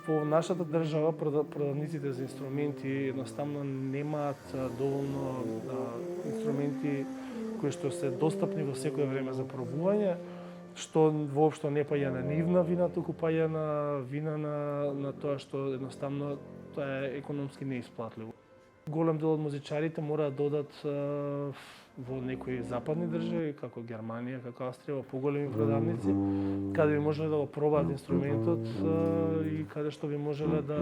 во нашата држава продавниците за инструменти едноставно немаат доволно инструменти кои што се достапни во секое време за пробување, што воопшто не паѓа на нивна вина, туку паѓа на вина на тоа што едноставно тоа е економски неисплатливо. Голем дел од музичарите мора да одат во некои западни држави, како Германија, како Австрија, во поголеми продавници, каде би можеле да го пробаат инструментот и каде што би можеле да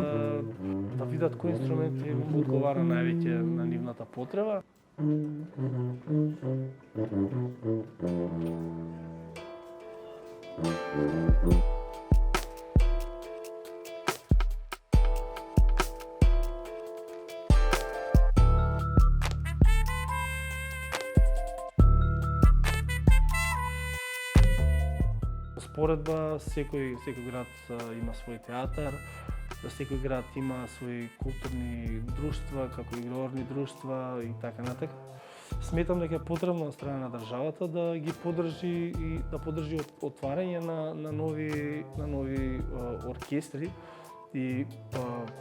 видат кој инструмент им одговара највеќе на нивната потреба. Споредба, секој град има свој театар, секој град има свои културни друштва, како игрални друштва и така натака. Сметам дека е потребно од страна на државата да ги поддржи и да поддржи отварање на нови оркестри и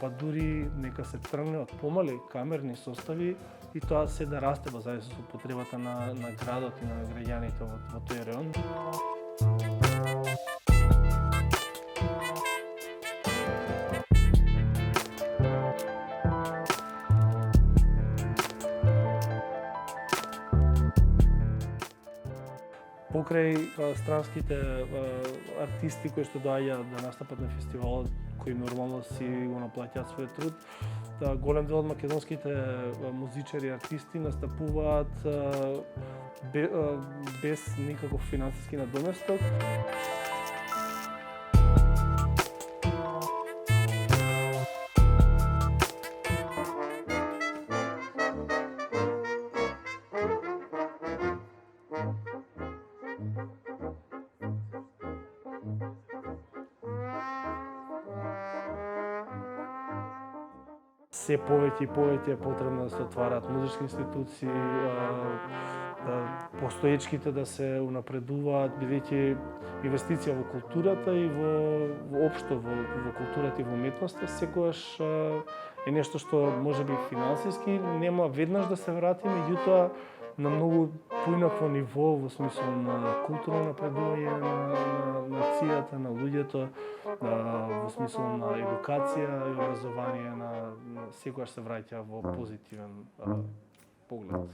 па дури нека се тргне од помали камерни состави и тоа се да расте во зависност од потребата на градот и на граѓаните во тој район. Покрај странските артисти кои што доаѓаат да настапат на фестивалот, кои нормално си го наплаќаат својот труд, голем дел од македонските музичари и артисти настапуваат без никаков финансиски надоместок. Се повеќе и повеќе е потребно да се отвараат музички институции, постоечките да се унапредуваат, бидејќи инвестиција во културата и воопшто во културата и во уметноста секогаш е нешто што можеби финансиски нема веднаш да се врати, меѓутоа на многу поинакво ниво во смисол на културно напредување на нацијата, на луѓето, во смисол на едукација и образование секогаш се враќа во позитивен поглед.